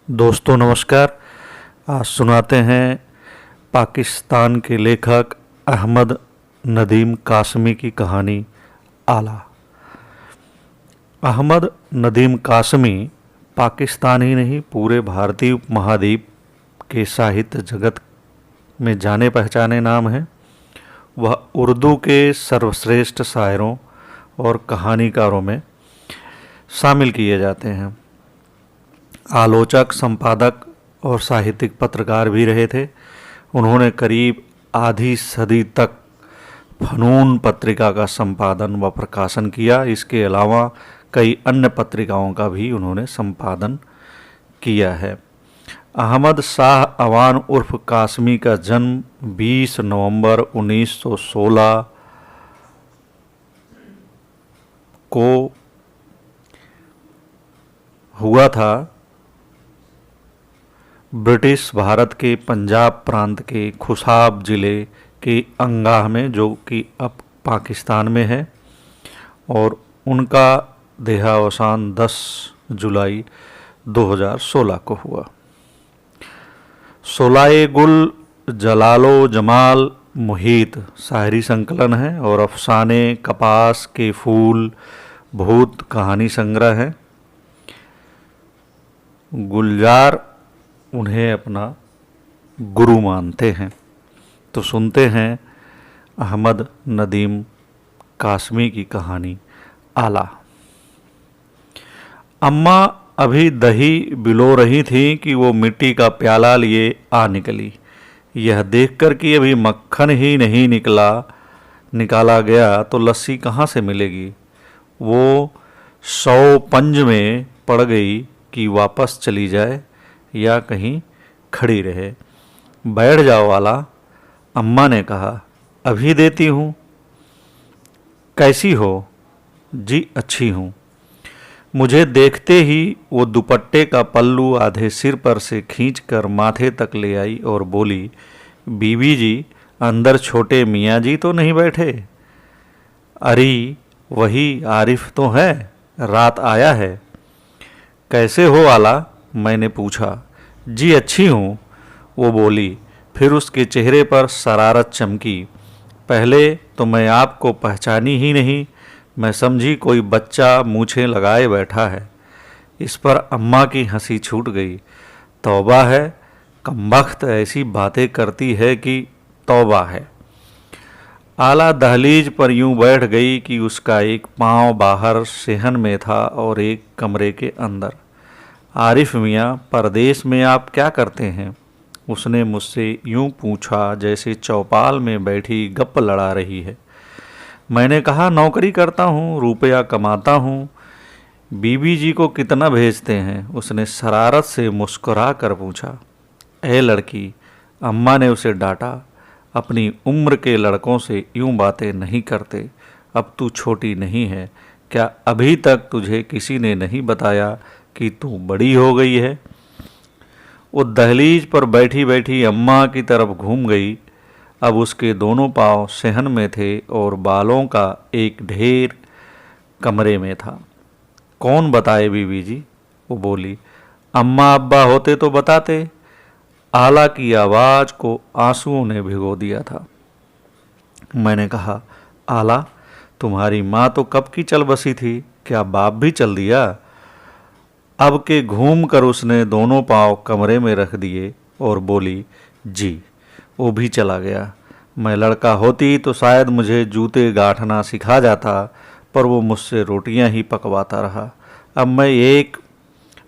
दोस्तों नमस्कार। आज सुनाते हैं पाकिस्तान के लेखक अहमद नदीम कासमी की कहानी आला। अहमद नदीम कासमी पाकिस्तान ही नहीं पूरे भारतीय उपमहाद्वीप के साहित्य जगत में जाने पहचाने नाम हैं। वह उर्दू के सर्वश्रेष्ठ शायरों और कहानीकारों में शामिल किए जाते हैं। आलोचक, संपादक और साहित्यिक पत्रकार भी रहे थे। उन्होंने करीब आधी सदी तक फनून पत्रिका का संपादन व प्रकाशन किया। इसके अलावा कई अन्य पत्रिकाओं का भी उन्होंने संपादन किया है। अहमद शाह अवान उर्फ कासमी का जन्म 20 नवंबर 1916 को हुआ था। ब्रिटिश भारत के पंजाब प्रांत के खुशाब ज़िले के अंगाह में, जो कि अब पाकिस्तान में है, और उनका देहावसान 10 जुलाई 2016 को हुआ। सोलाए गुल जलालो जमाल मुहीत शायरी संकलन है और अफसाने कपास के फूल भूत कहानी संग्रह है। गुलजार उन्हें अपना गुरु मानते हैं। तो सुनते हैं अहमद नदीम कासमी की कहानी आला। अम्मा अभी दही बिलो रही थी कि वो मिट्टी का प्याला लिए आ निकली। यह देखकर कि अभी मक्खन ही नहीं निकाला गया तो लस्सी कहाँ से मिलेगी। वो 100 पंज में पड़ गई कि वापस चली जाए या कहीं खड़ी रहे। बैठ जाओ आला, अम्मा ने कहा। अभी देती हूँ। कैसी हो? जी अच्छी हूँ। मुझे देखते ही वो दुपट्टे का पल्लू आधे सिर पर से खींचकर माथे तक ले आई और बोली, बीबी जी, अंदर छोटे मियाँ जी तो नहीं बैठे? अरे वही आरिफ तो है, रात आया है। कैसे हो आला? मैंने पूछा। जी अच्छी हूँ, वो बोली। फिर उसके चेहरे पर शरारत चमकी। पहले तो मैं आपको पहचानी ही नहीं। मैं समझी कोई बच्चा मूछें लगाए बैठा है। इस पर अम्मा की हंसी छूट गई। तौबा है, कमबख्त ऐसी बातें करती है कि तौबा है। आला दहलीज पर यूं बैठ गई कि उसका एक पाँव बाहर सेहन में था और एक कमरे के अंदर। आरिफ मियाँ, परदेश में आप क्या करते हैं? उसने मुझसे यूं पूछा जैसे चौपाल में बैठी गप्प लड़ा रही है। मैंने कहा, नौकरी करता हूँ, रुपया कमाता हूँ। बीबी जी को कितना भेजते हैं? उसने शरारत से मुस्कुरा कर पूछा। ए लड़की, अम्मा ने उसे डांटा। अपनी उम्र के लड़कों से यूं बातें नहीं करते। अब तू छोटी नहीं है। क्या अभी तक तुझे किसी ने नहीं बताया कि तू बड़ी हो गई है? वो दहलीज पर बैठी बैठी अम्मा की तरफ घूम गई। अब उसके दोनों पांव सेहन में थे और बालों का एक ढेर कमरे में था। कौन बताए बीबी जी? वो बोली। अम्मा अब्बा होते तो बताते। आला की आवाज़ को आंसुओं ने भिगो दिया था। मैंने कहा, आला, तुम्हारी माँ तो कब की चल बसी थी, क्या बाप भी चल दिया? अब के घूम कर उसने दोनों पांव कमरे में रख दिए और बोली, जी। वो भी चला गया। मैं लड़का होती तो शायद मुझे जूते गांठना सिखा जाता, पर वो मुझसे रोटियां ही पकवाता रहा। अब मैं एक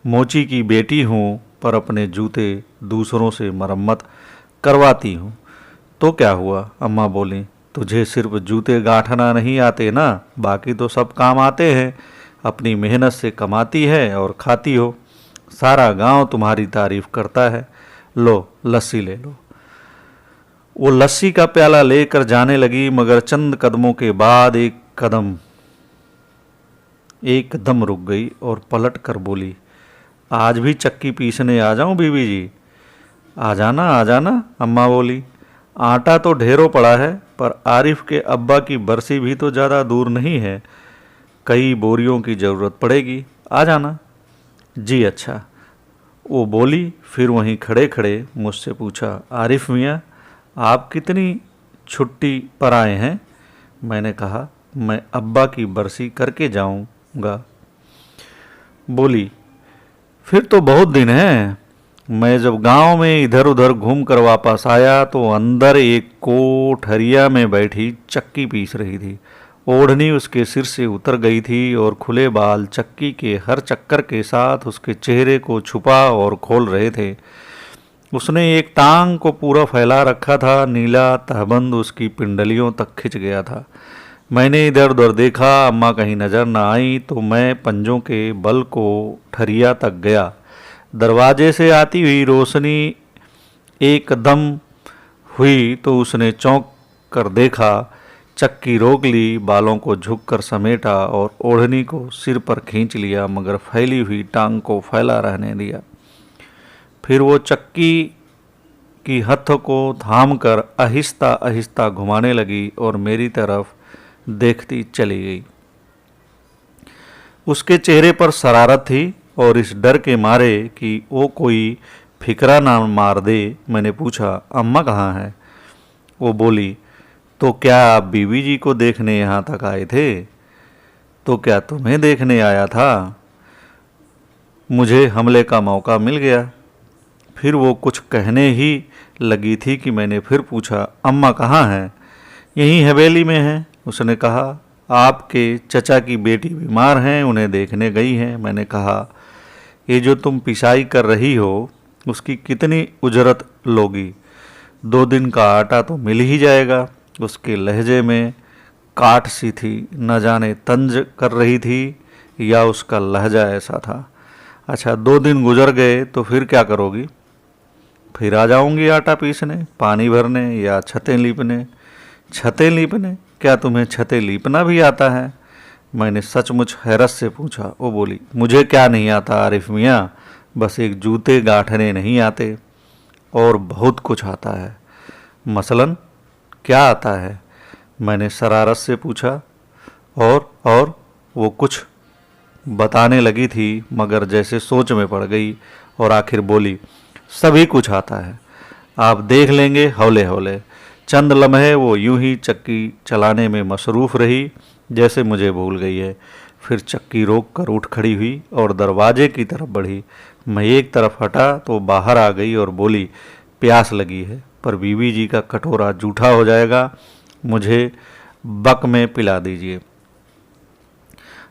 मोची की बेटी हूँ, पर अपने जूते दूसरों से मरम्मत करवाती हूँ। तो क्या हुआ? अम्मा बोली। तुझे सिर्फ जूते गांठना नहीं आते ना, बाकी तो सब काम आते हैं। अपनी मेहनत से कमाती है और खाती हो। सारा गांव तुम्हारी तारीफ करता है। लो लस्सी ले लो। वो लस्सी का प्याला लेकर जाने लगी, मगर चंद कदमों के बाद एकदम रुक गई और पलट कर बोली, आज भी चक्की पीसने आ जाऊं बीबी जी? आ जाना, अम्मा बोली। आटा तो ढेरों पड़ा है, पर आरिफ के अब्बा की बरसी भी तो ज़्यादा दूर नहीं है। कई बोरियों की ज़रूरत पड़ेगी, आ जाना। जी अच्छा। वो बोली, फिर वहीं खड़े खड़े मुझसे पूछा, आरिफ मियाँ, आप कितनी छुट्टी पर आए हैं? मैंने कहा, मैं अब्बा की बरसी करके जाऊंगा। बोली, फिर तो बहुत दिन हैं। मैं जब गांव में इधर उधर घूम कर वापस आया तो अंदर एक कोठरिया में बैठी चक्की पीस रही थी। ओढ़नी उसके सिर से उतर गई थी और खुले बाल चक्की के हर चक्कर के साथ उसके चेहरे को छुपा और खोल रहे थे। उसने एक टांग को पूरा फैला रखा था, नीला तहबंद उसकी पिंडलियों तक खिंच गया था। मैंने इधर उधर देखा, अम्मा कहीं नजर न आई तो मैं पंजों के बल को ठरिया तक गया। दरवाजे से आती हुई रोशनी एकदम हुई तो उसने चौंक कर देखा, चक्की रोक ली, बालों को झुककर समेटा और ओढ़नी को सिर पर खींच लिया, मगर फैली हुई टांग को फैला रहने दिया। फिर वो चक्की की हथ को थामकर आहिस्ता आहिस्ता घुमाने लगी और मेरी तरफ देखती चली गई। उसके चेहरे पर शरारत थी और इस डर के मारे कि वो कोई फिकरा ना मार दे, मैंने पूछा, अम्मा कहाँ है? वो बोली, तो क्या आप बीवी जी को देखने यहाँ तक आए थे? तो क्या तुम्हें देखने आया था? मुझे हमले का मौका मिल गया। फिर वो कुछ कहने ही लगी थी कि मैंने फिर पूछा, अम्मा कहाँ हैं? यहीं हवेली में हैं। उसने कहा, आपके चचा की बेटी बीमार हैं, उन्हें देखने गई हैं। मैंने कहा, ये जो तुम पिसाई कर रही हो उसकी कितनी उजरत लोगी? 2 दिन का आटा तो मिल ही जाएगा। उसके लहजे में काट सी थी, न जाने तंज कर रही थी या उसका लहजा ऐसा था। अच्छा, 2 दिन गुजर गए तो फिर क्या करोगी? फिर आ जाऊंगी आटा पीसने, पानी भरने या छतें लीपने। छतें लीपने? क्या तुम्हें छतें लीपना भी आता है? मैंने सचमुच हैरत से पूछा। वो बोली, मुझे क्या नहीं आता आरिफ मियाँ, बस एक जूते गांठने नहीं आते, और बहुत कुछ आता है। मसलन क्या आता है? मैंने शरारत से पूछा। और वो कुछ बताने लगी थी मगर जैसे सोच में पड़ गई और आखिर बोली, सभी कुछ आता है, आप देख लेंगे हौले हौले। चंद लम्हे वो यूं ही चक्की चलाने में मसरूफ़ रही जैसे मुझे भूल गई है। फिर चक्की रोक कर उठ खड़ी हुई और दरवाजे की तरफ बढ़ी। मैं एक तरफ हटा तो बाहर आ गई और बोली, प्यास लगी है, पर बीवी जी का कटोरा जूठा हो जाएगा, मुझे बक में पिला दीजिए।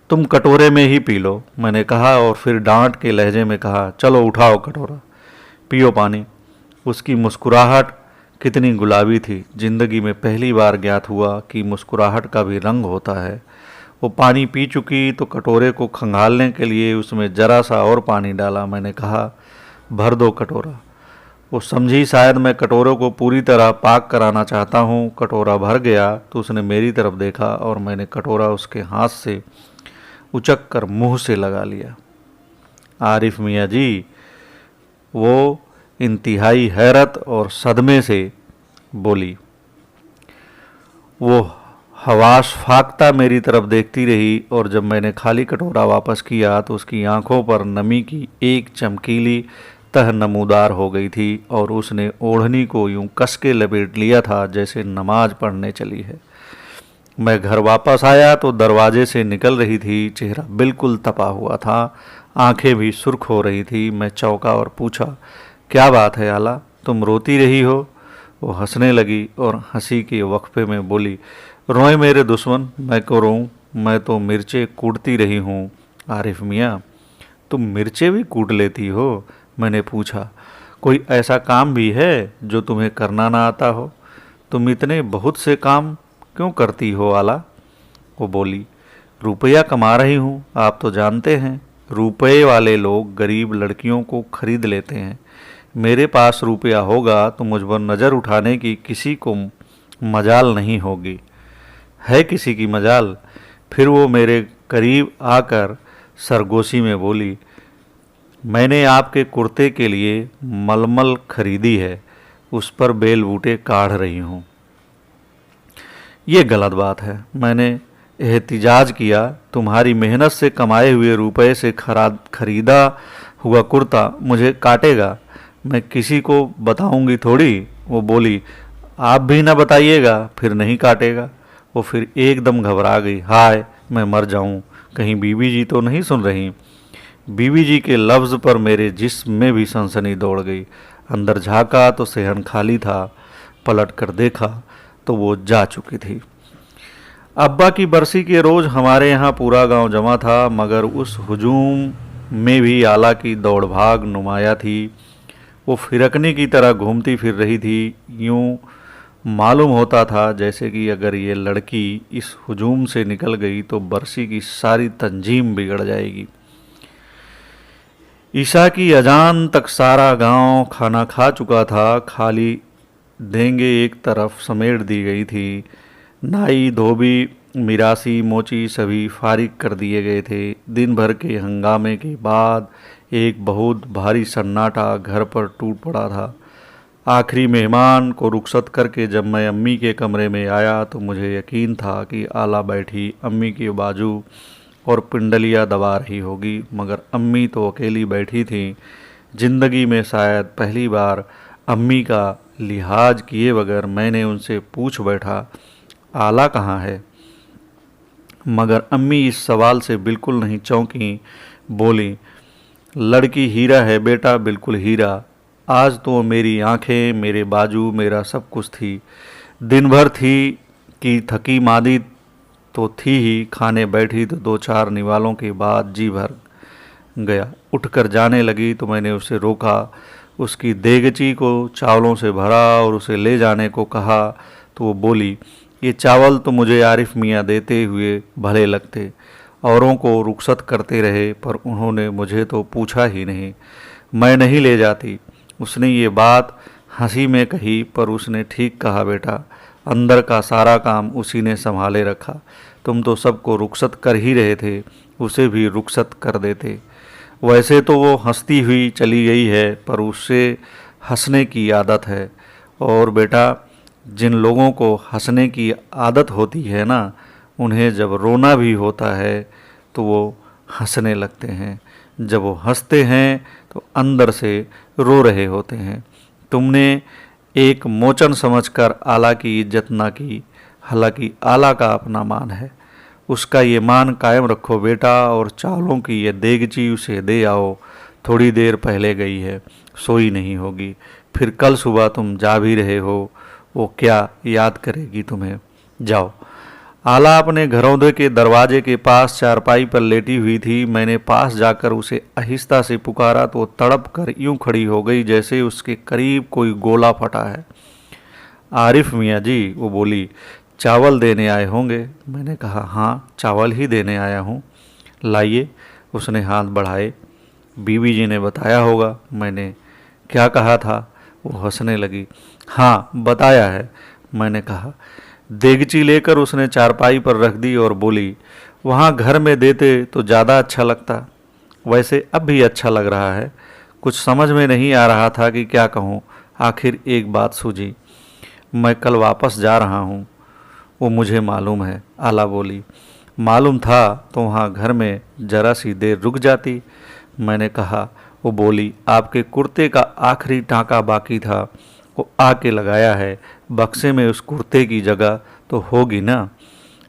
तुम कटोरे में ही पी लो, मैंने कहा और फिर डांट के लहजे में कहा, चलो उठाओ कटोरा, पियो पानी। उसकी मुस्कुराहट कितनी गुलाबी थी। जिंदगी में पहली बार ज्ञात हुआ कि मुस्कुराहट का भी रंग होता है। वो पानी पी चुकी तो कटोरे को खंगालने के लिए उसमें जरा सा और पानी डाला। मैंने कहा, भर दो कटोरा। वो समझी शायद मैं कटोरे को पूरी तरह पाक कराना चाहता हूँ। कटोरा भर गया तो उसने मेरी तरफ देखा और मैंने कटोरा उसके हाथ से उचक कर मुंह से लगा लिया। आरिफ मियाँ जी, वो इंतहाई हैरत और सदमे से बोली। वो हवास फाकता मेरी तरफ देखती रही और जब मैंने खाली कटोरा वापस किया तो उसकी आंखों पर नमी की एक चमकीली तह नमूदार हो गई थी और उसने ओढ़नी को यूं कस के लपेट लिया था जैसे नमाज पढ़ने चली है। मैं घर वापस आया तो दरवाजे से निकल रही थी। चेहरा बिल्कुल तपा हुआ था, आंखें भी सुर्ख हो रही थी। मैं चौंका और पूछा, क्या बात है आला, तुम रोती रही हो? वो हंसने लगी और हंसी के वक्फे में बोली, रोए मेरे दुश्मन, मैं क्यों रोऊं? मैं तो मिर्चें कूटती रही हूँ। आरिफ मियाँ, तुम मिर्चें भी कूट लेती हो? मैंने पूछा। कोई ऐसा काम भी है जो तुम्हें करना ना आता हो? तुम इतने बहुत से काम क्यों करती हो आला? वो बोली, रुपया कमा रही हूँ, आप तो जानते हैं, रुपये वाले लोग गरीब लड़कियों को खरीद लेते हैं। मेरे पास रुपया होगा तो मुझ पर नज़र उठाने की किसी को मजाल नहीं होगी। है किसी की मजाल? फिर वो मेरे करीब आकर सरगोशी में बोली, मैंने आपके कुर्ते के लिए मलमल खरीदी है, उस पर बेल बूटे काढ़ रही हूँ। ये गलत बात है, मैंने एहतिजाज किया। तुम्हारी मेहनत से कमाए हुए रुपए से खरीदा हुआ कुर्ता मुझे काटेगा, मैं किसी को बताऊंगी थोड़ी। वो बोली, आप भी ना बताइएगा, फिर नहीं काटेगा। वो फिर एकदम घबरा गई, हाय मैं मर जाऊं, कहीं बीवी जी तो नहीं सुन रही। बीवी जी के लफ्ज़ पर मेरे जिस्म में भी सनसनी दौड़ गई। अंदर झांका तो सेहन खाली था, पलट कर देखा तो वो जा चुकी थी। अब्बा की बरसी के रोज़ हमारे यहाँ पूरा गांव जमा था, मगर उस हुजूम में भी आला की दौड़ भाग नुमाया थी। वो फिरकनी की तरह घूमती फिर रही थी। यूं मालूम होता था जैसे कि अगर ये लड़की इस हुजूम से निकल गई तो बरसी की सारी तंजीम बिगड़ जाएगी। ईशा की अजान तक सारा गांव खाना खा चुका था। खाली देंगे एक तरफ समेट दी गई थी। नाई, धोबी, मिरासी, मोची सभी फारिग कर दिए गए थे। दिन भर के हंगामे के बाद एक बहुत भारी सन्नाटा घर पर टूट पड़ा था। आखिरी मेहमान को रुखसत करके जब मैं अम्मी के कमरे में आया तो मुझे यकीन था कि आला बैठी अम्मी के बाजू और पिंडलियाँ दबा रही होगी, मगर अम्मी तो अकेली बैठी थी। जिंदगी में शायद पहली बार अम्मी का लिहाज किए बगैर मैंने उनसे पूछ बैठा, आला कहाँ है? मगर अम्मी इस सवाल से बिल्कुल नहीं चौंकी। बोली, लड़की हीरा है बेटा, बिल्कुल हीरा। आज तो मेरी आंखें, मेरे बाजू, मेरा सब कुछ थी। दिन भर थी कि थकी मादी तो थी ही, खाने बैठी तो दो चार निवालों के बाद जी भर गया। उठकर जाने लगी तो मैंने उसे रोका। उसकी देगची को चावलों से भरा और उसे ले जाने को कहा तो वो बोली, ये चावल तो मुझे आरिफ मियाँ देते हुए भले लगते। औरों को रुखसत करते रहे पर उन्होंने मुझे तो पूछा ही नहीं। मैं नहीं ले जाती। उसने ये बात हंसी में कही, पर उसने ठीक कहा बेटा, अंदर का सारा काम उसी ने संभाले रखा। तुम तो सबको रुखसत कर ही रहे थे, उसे भी रुखसत कर देते। वैसे तो वो हंसती हुई चली गई है, पर उससे हंसने की आदत है। और बेटा, जिन लोगों को हंसने की आदत होती है ना, उन्हें जब रोना भी होता है तो वो हंसने लगते हैं। जब वो हंसते हैं तो अंदर से रो रहे होते हैं। तुमने एक मोचन समझकर आला की इज्जत ना की, हालांकि आला का अपना मान है। उसका ये मान कायम रखो बेटा, और चावलों की ये देगची उसे दे आओ। थोड़ी देर पहले गई है, सोई नहीं होगी। फिर कल सुबह तुम जा भी रहे हो, वो क्या याद करेगी तुम्हें। जाओ। आला अपने घरौंदे के दरवाजे के पास चारपाई पर लेटी हुई थी। मैंने पास जाकर उसे आहिस्ता से पुकारा तो तड़प कर यूं खड़ी हो गई जैसे उसके करीब कोई गोला फटा है। आरिफ मियाँ जी, वो बोली, चावल देने आए होंगे। मैंने कहा, हाँ चावल ही देने आया हूँ। लाइए। उसने हाथ बढ़ाए। बीवी जी ने बताया होगा। मैंने क्या कहा था? वो हंसने लगी। हाँ बताया है, मैंने कहा। देगची लेकर उसने चारपाई पर रख दी और बोली, वहाँ घर में देते तो ज़्यादा अच्छा लगता। वैसे अब भी अच्छा लग रहा है। कुछ समझ में नहीं आ रहा था कि क्या कहूँ। आखिर एक बात सूझी, मैं कल वापस जा रहा हूँ। वो मुझे मालूम है, आला बोली। मालूम था तो वहाँ घर में जरा सी देर रुक जाती। मैंने कहा। वो बोली, आपके कुर्ते का आखिरी टाँका बाकी था, वो आके लगाया है। बक्से में उस कुर्ते की जगह तो होगी ना।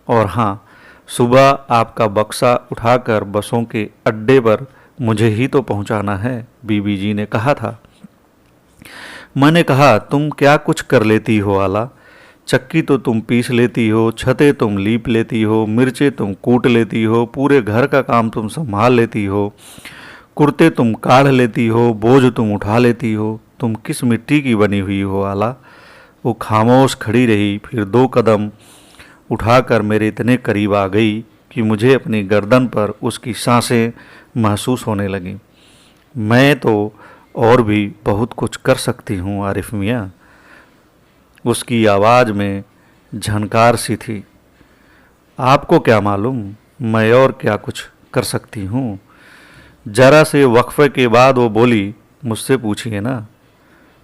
और हाँ, सुबह आपका बक्सा उठाकर बसों के अड्डे पर मुझे ही तो पहुंचाना है, बीबी जी ने कहा था। मैंने कहा, तुम क्या कुछ कर लेती हो आला। चक्की तो तुम पीस लेती हो, छतें तुम लीप लेती हो, मिर्चें तुम कूट लेती हो, पूरे घर का काम तुम संभाल लेती हो, कुर्ते तुम काढ़ लेती हो, बोझ तुम उठा लेती हो। तुम किस मिट्टी की बनी हुई हो आला। वो खामोश खड़ी रही, फिर 2 कदम उठाकर मेरे इतने करीब आ गई कि मुझे अपनी गर्दन पर उसकी सांसें महसूस होने लगीं। मैं तो और भी बहुत कुछ कर सकती हूँ आरिफ मियाँ। उसकी आवाज़ में झनकार सी थी। आपको क्या मालूम मैं और क्या कुछ कर सकती हूँ। जरा से वक्फे के बाद वो बोली, मुझसे पूछिए ना,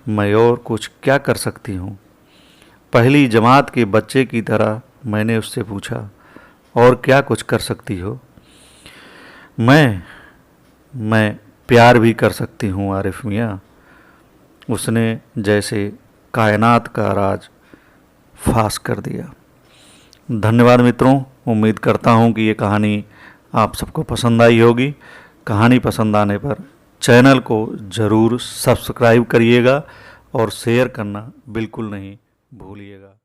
मैं और कुछ क्या कर सकती हूँ। पहली जमात के बच्चे की तरह मैंने उससे पूछा, और क्या कुछ कर सकती हो। मैं प्यार भी कर सकती हूँ आरिफ मियाँ। उसने जैसे कायनात का राज फाश कर दिया। धन्यवाद मित्रों, उम्मीद करता हूँ कि ये कहानी आप सबको पसंद आई होगी। कहानी पसंद आने पर चैनल को ज़रूर सब्सक्राइब करिएगा और शेयर करना बिल्कुल नहीं भूलिएगा।